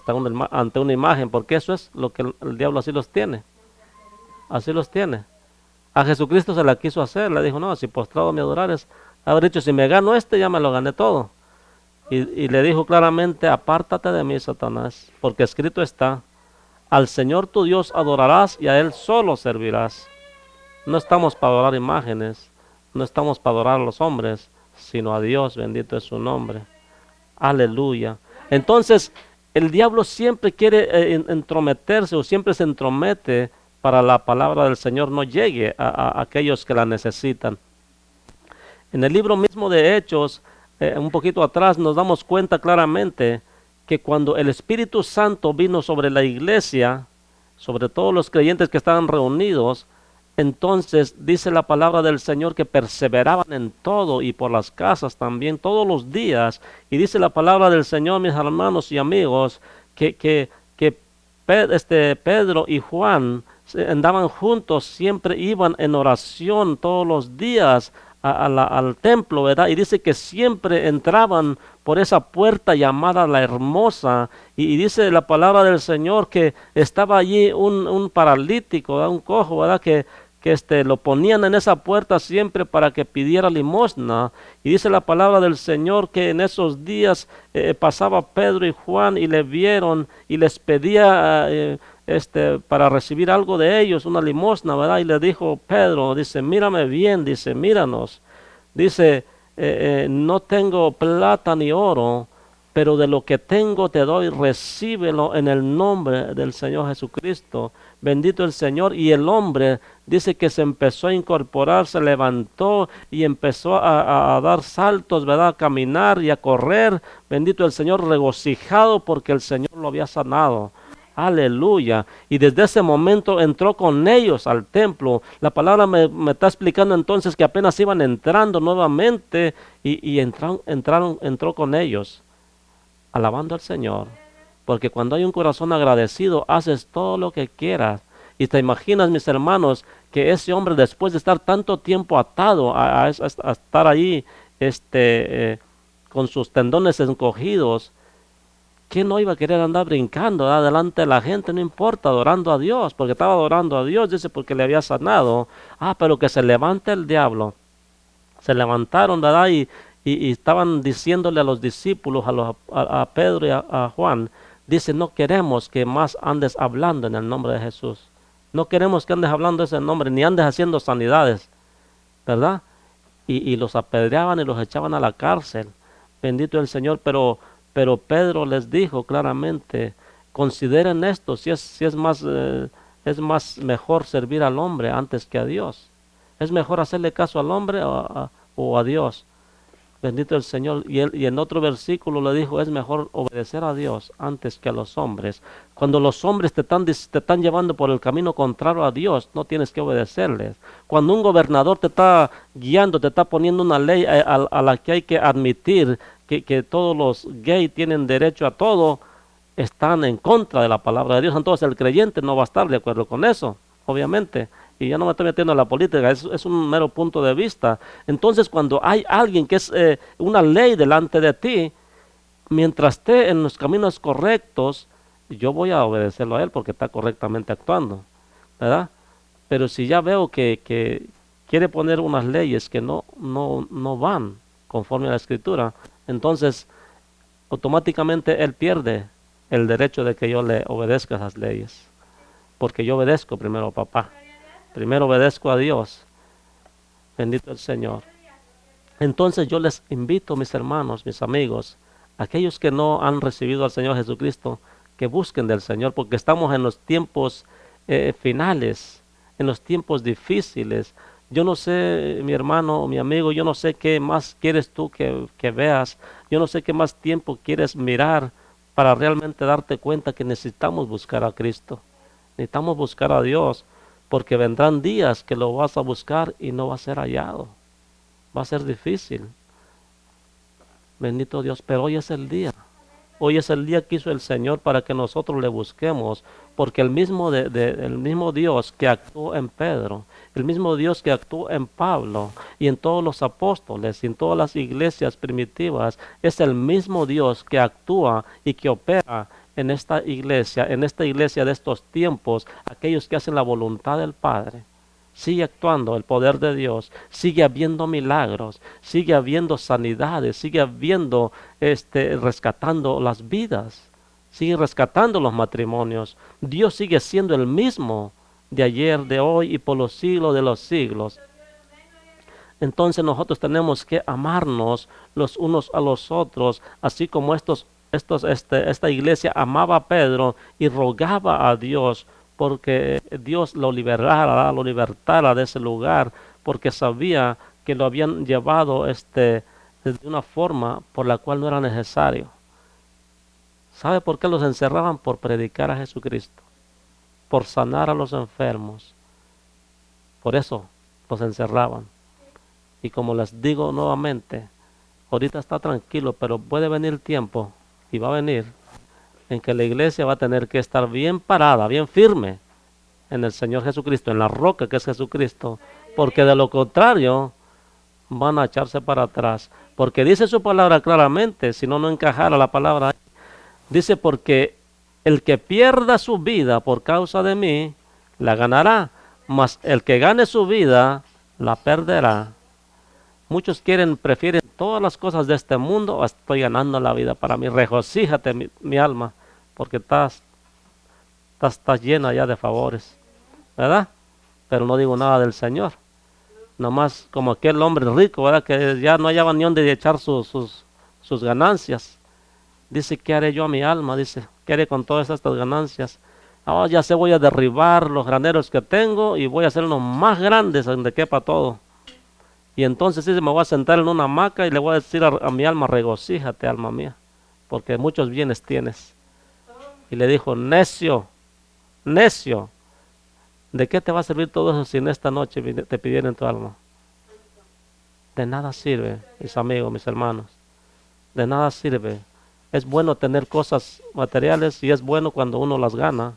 ante una imagen, porque eso es lo que el diablo así los tiene. Así los tiene. A Jesucristo se la quiso hacer, le dijo, no, si postrado me adorares, haber dicho, si me gano ya me lo gané todo. Y le dijo claramente, apártate de mí, Satanás, porque escrito está, al Señor tu Dios adorarás y a Él solo servirás. No estamos para adorar imágenes, no estamos para adorar a los hombres, sino a Dios, bendito es su nombre. Aleluya. Entonces, el diablo siempre quiere entrometerse o siempre se entromete para la palabra del Señor no llegue a aquellos que la necesitan. En el libro mismo de Hechos, un poquito atrás, nos damos cuenta claramente que cuando el Espíritu Santo vino sobre la iglesia, sobre todos los creyentes que estaban reunidos, entonces dice la palabra del Señor que perseveraban en todo y por las casas también todos los días. Y dice la palabra del Señor, mis hermanos y amigos, que Pedro y Juan andaban juntos, siempre iban en oración todos los días al templo, ¿verdad? Y dice que siempre entraban por esa puerta llamada la Hermosa. Y dice la palabra del Señor que estaba allí un paralítico, ¿verdad? Un cojo, ¿verdad? Que lo ponían en esa puerta siempre para que pidiera limosna. Y dice la palabra del Señor que en esos días pasaba Pedro y Juan y le vieron y les pedía para recibir algo de ellos, una limosna, ¿verdad? Y le dijo Pedro, dice, mírame bien, dice, míranos. Dice, no tengo plata ni oro, pero de lo que tengo te doy, recíbelo en el nombre del Señor Jesucristo. Bendito el Señor. Y el hombre dice que se empezó a incorporar, se levantó y empezó a dar saltos, ¿verdad? A caminar y a correr. Bendito el Señor, regocijado porque el Señor lo había sanado. Aleluya. Y desde ese momento entró con ellos al templo. La palabra me está explicando entonces que apenas iban entrando nuevamente y entró con ellos, alabando al Señor. Porque cuando hay un corazón agradecido, haces todo lo que quieras. Y te imaginas, mis hermanos, que ese hombre, después de estar tanto tiempo atado a estar ahí, con sus tendones encogidos, ¿quién no iba a querer andar brincando, ¿verdad?, delante de la gente? No importa, adorando a Dios, porque estaba adorando a Dios, dice, porque le había sanado. Pero que se levante el diablo. Se levantaron, ¿verdad? Y estaban diciéndole a los discípulos, a Pedro y a Juan, dice, no queremos que más andes hablando en el nombre de Jesús. No queremos que andes hablando ese nombre, ni andes haciendo sanidades, ¿verdad? Y los apedreaban y los echaban a la cárcel. Bendito el Señor, pero Pedro les dijo claramente, consideren esto, si es más mejor servir al hombre antes que a Dios. Es mejor hacerle caso al hombre o a Dios. Bendito el Señor. Y en otro versículo le dijo, es mejor obedecer a Dios antes que a los hombres. Cuando los hombres te están llevando por el camino contrario a Dios, no tienes que obedecerles. Cuando un gobernador te está guiando, te está poniendo una ley a la que hay que admitir que todos los gays tienen derecho a todo, están en contra de la palabra de Dios. Entonces el creyente no va a estar de acuerdo con eso, obviamente. Y ya no me estoy metiendo en la política, es un mero punto de vista. Entonces cuando hay alguien que es una ley delante de ti, mientras esté en los caminos correctos, yo voy a obedecerlo a él porque está correctamente actuando, ¿verdad? Pero si ya veo que quiere poner unas leyes que no van conforme a la Escritura, entonces automáticamente él pierde el derecho de que yo le obedezca esas leyes. Porque yo obedezco primero a papá. Primero obedezco a Dios. Bendito el Señor. Entonces yo les invito, mis hermanos, mis amigos, aquellos que no han recibido al Señor Jesucristo, que busquen del Señor, porque estamos en los tiempos finales, en los tiempos difíciles. Yo no sé, mi hermano, mi amigo, yo no sé qué más quieres tú que veas. Yo no sé qué más tiempo quieres mirar para realmente darte cuenta que necesitamos buscar a Cristo. Necesitamos buscar a Dios, porque vendrán días que lo vas a buscar y no va a ser hallado. Va a ser difícil. Bendito Dios, pero hoy es el día. Hoy es el día que hizo el Señor para que nosotros le busquemos, porque el mismo Dios que actuó en Pedro, el mismo Dios que actuó en Pablo y en todos los apóstoles y en todas las iglesias primitivas, es el mismo Dios que actúa y que opera en esta iglesia de estos tiempos, aquellos que hacen la voluntad del Padre. Sigue actuando el poder de Dios, sigue habiendo milagros, sigue habiendo sanidades, sigue habiendo, rescatando las vidas, sigue rescatando los matrimonios. Dios sigue siendo el mismo de ayer, de hoy y por los siglos de los siglos. Entonces nosotros tenemos que amarnos los unos a los otros, así como esta iglesia amaba a Pedro y rogaba a Dios porque Dios lo libertara de ese lugar, porque sabía que lo habían llevado de una forma por la cual no era necesario. ¿Sabe por qué los encerraban? Por predicar a Jesucristo, por sanar a los enfermos. Por eso los encerraban. Y como les digo nuevamente, ahorita está tranquilo, pero puede venir tiempo, y va a venir, en que la iglesia va a tener que estar bien parada, bien firme en el Señor Jesucristo, en la roca que es Jesucristo, porque de lo contrario van a echarse para atrás, porque dice su palabra claramente, si no encajara la palabra, dice, porque el que pierda su vida por causa de mí, la ganará, mas el que gane su vida, la perderá. Muchos prefieren todas las cosas de este mundo, estoy ganando la vida para mí. Regocíjate, mi alma, porque estás llena ya de favores, ¿verdad? Pero no digo nada del Señor. Nomás como aquel hombre rico, ¿verdad?, que ya no hallaba ni dónde echar sus ganancias. Dice, ¿qué haré yo a mi alma? Dice, ¿qué haré con todas estas ganancias? Ya sé, voy a derribar los graneros que tengo y voy a hacer unos más grandes donde quepa todo. Y entonces sí, me voy a sentar en una hamaca y le voy a decir a mi alma, regocíjate, alma mía, porque muchos bienes tienes. Y le dijo, necio, ¿de qué te va a servir todo eso si en esta noche te pidieran tu alma? De nada sirve, mis amigos, mis hermanos. De nada sirve. Es bueno tener cosas materiales y es bueno cuando uno las gana,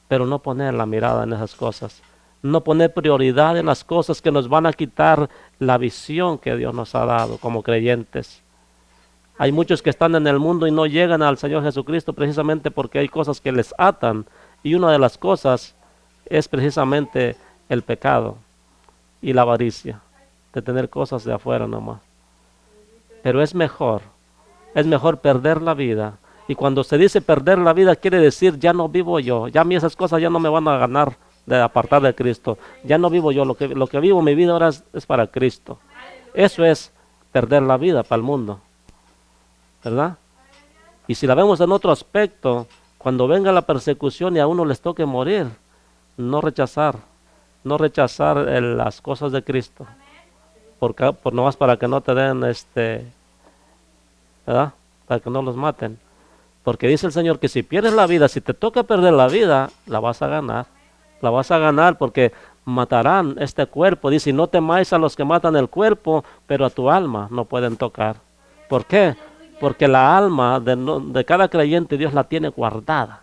pero no poner la mirada en esas cosas. No poner prioridad en las cosas que nos van a quitar la visión que Dios nos ha dado como creyentes. Hay muchos que están en el mundo y no llegan al Señor Jesucristo precisamente porque hay cosas que les atan. Y una de las cosas es precisamente el pecado y la avaricia, de tener cosas de afuera nomás. Pero es mejor perder la vida. Y cuando se dice perder la vida quiere decir ya no vivo yo, ya a mí esas cosas ya no me van a ganar de apartar de Cristo. Ya no vivo yo, lo que vivo mi vida ahora es para Cristo. Eso es perder la vida para el mundo, ¿verdad? Y si la vemos en otro aspecto, cuando venga la persecución y a uno les toque morir, no rechazar las cosas de Cristo, por nomás para que no te den ¿verdad? Para que no los maten. Porque dice el Señor que si pierdes la vida, si te toca perder la vida, la vas a ganar. La vas a ganar porque matarán este cuerpo. Dice, no temáis a los que matan el cuerpo, pero a tu alma no pueden tocar. ¿Por qué? Porque la alma de cada creyente Dios la tiene guardada.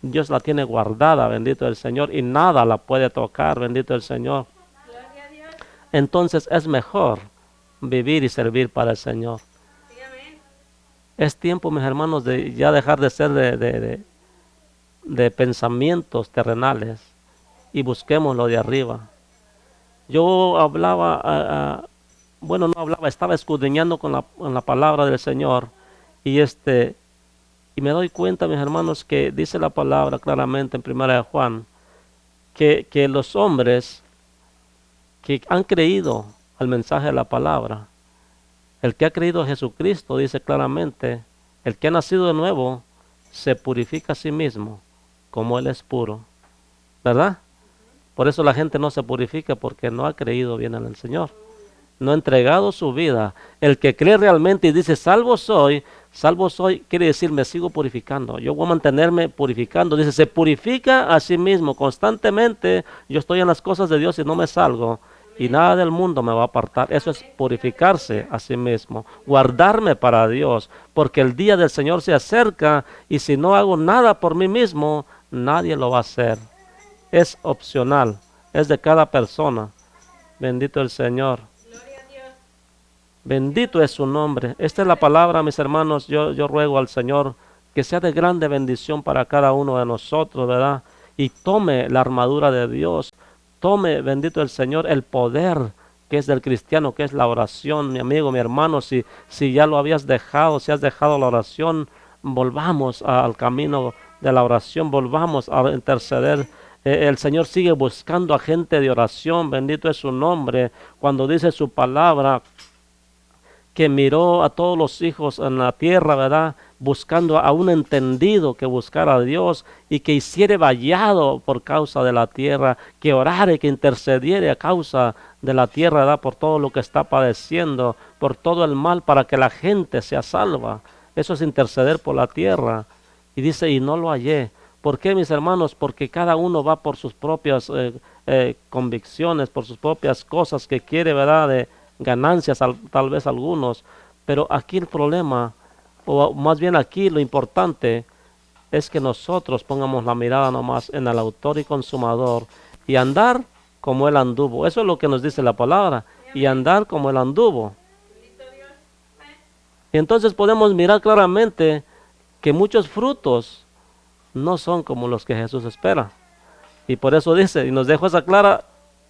Dios la tiene guardada, bendito el Señor, y nada la puede tocar, bendito el Señor. Entonces es mejor vivir y servir para el Señor. Es tiempo, mis hermanos, de ya dejar de ser de pensamientos terrenales y busquemos lo de arriba. Yo hablaba, bueno, no hablaba, estaba escudriñando con la palabra del Señor y y me doy cuenta, mis hermanos, que dice la palabra claramente en 1 de Juan que los hombres que han creído al mensaje de la palabra, el que ha creído a Jesucristo, dice claramente, el que ha nacido de nuevo, se purifica a sí mismo, como Él es puro. ¿Verdad? Por eso la gente no se purifica, porque no ha creído bien en el Señor. No ha entregado su vida. El que cree realmente y dice, salvo soy, quiere decir, me sigo purificando. Yo voy a mantenerme purificando. Dice, se purifica a sí mismo constantemente. Yo estoy en las cosas de Dios y no me salgo. Y nada del mundo me va a apartar. Eso es purificarse a sí mismo, guardarme para Dios, porque el día del Señor se acerca y si no hago nada por mí mismo, nadie lo va a hacer. Es opcional, es de cada persona. Bendito el Señor. Bendito es su nombre. Esta es la palabra, mis hermanos. Yo ruego al Señor que sea de grande bendición para cada uno de nosotros, ¿verdad? Y tome la armadura de Dios. Tome, bendito el Señor, el poder que es del cristiano, que es la oración, mi amigo, mi hermano. Si ya lo habías dejado, si has dejado la oración, volvamos al camino de la oración, volvamos a interceder. El Señor sigue buscando a gente de oración, bendito es su nombre. Cuando dice su palabra, que miró a todos los hijos en la tierra, ¿verdad? Buscando a un entendido que buscara a Dios y que hiciere vallado por causa de la tierra, que orare, que intercediere a causa de la tierra, ¿verdad? Por todo lo que está padeciendo, por todo el mal, para que la gente sea salva. Eso es interceder por la tierra. Y dice, y no lo hallé. ¿Por qué, mis hermanos? Porque cada uno va por sus propias convicciones, por sus propias cosas que quiere, ¿verdad? De ganancias, tal vez algunos. Pero aquí el problema, o más bien aquí lo importante, es que nosotros pongamos la mirada nomás en el autor y consumador y andar como Él anduvo. Eso es lo que nos dice la palabra. Y andar como Él anduvo. Y entonces podemos mirar claramente que muchos frutos no son como los que Jesús espera. Y por eso dice, y nos dejó esa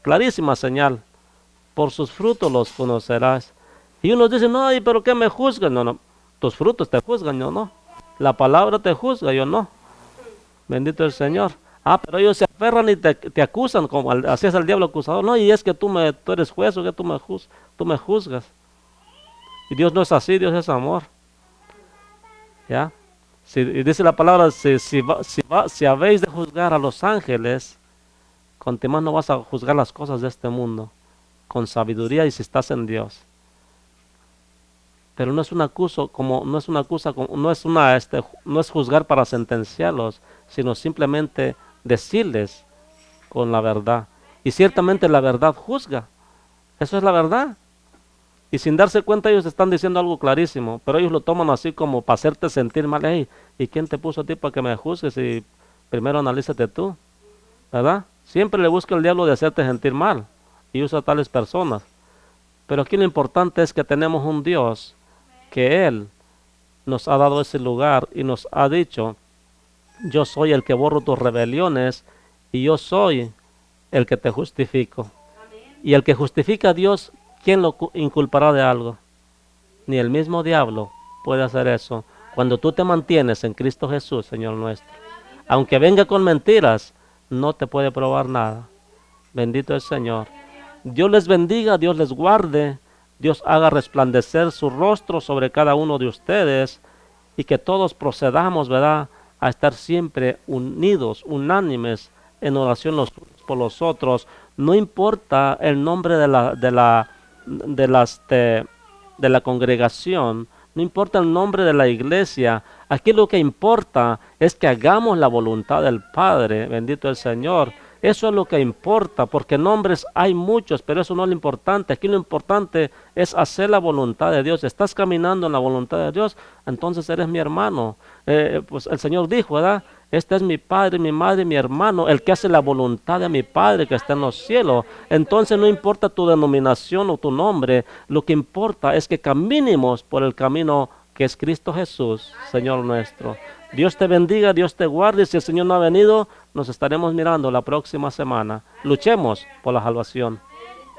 clarísima señal. Por sus frutos los conocerás. Y unos dicen, no, pero ¿qué me juzgan? No, tus frutos te juzgan, yo no. La palabra te juzga, yo no. Bendito el Señor. Pero ellos se aferran y te acusan, como así es el diablo acusador. No, y es que tú eres juez, o que tú me juzgas. Y Dios no es así, Dios es amor. ¿Ya? Y dice la palabra, si habéis de juzgar a los ángeles, con más no vas a juzgar las cosas de este mundo, con sabiduría y si estás en Dios. Pero no es juzgar para sentenciarlos, sino simplemente decirles con la verdad. Y ciertamente la verdad juzga. Eso es la verdad. Y sin darse cuenta ellos están diciendo algo clarísimo, pero ellos lo toman así como para hacerte sentir mal. Hey, ¿y quién te puso a ti para que me juzgues? Y Primero analízate tú, ¿verdad? Siempre le busca el diablo de hacerte sentir mal y usa a tales personas. Pero aquí lo importante es que tenemos un Dios que Él nos ha dado ese lugar y nos ha dicho, yo soy el que borro tus rebeliones y yo soy el que te justifico. Y el que justifica a Dios, ¿quién lo inculpará de algo? Ni el mismo diablo puede hacer eso. Cuando tú te mantienes en Cristo Jesús, Señor nuestro, aunque venga con mentiras, no te puede probar nada. Bendito el Señor. Dios les bendiga, Dios les guarde, Dios haga resplandecer su rostro sobre cada uno de ustedes y que todos procedamos, ¿verdad?, a estar siempre unidos, unánimes en oración los unos por los otros. No importa el nombre de la congregación, no importa el nombre de la iglesia. Aquí lo que importa es que hagamos la voluntad del Padre, bendito el Señor. Eso es lo que importa, porque nombres hay muchos, pero eso no es lo importante. Aquí lo importante es hacer la voluntad de Dios. Estás caminando en la voluntad de Dios, entonces eres mi hermano. Pues el Señor dijo, ¿verdad? Este es mi padre, mi madre, mi hermano, el que hace la voluntad de mi Padre que está en los cielos. Entonces no importa tu denominación o tu nombre, lo que importa es que caminemos por el camino que es Cristo Jesús, Señor nuestro. Dios te bendiga, Dios te guarde. Si el Señor no ha venido, nos estaremos mirando la próxima semana. Luchemos por la salvación.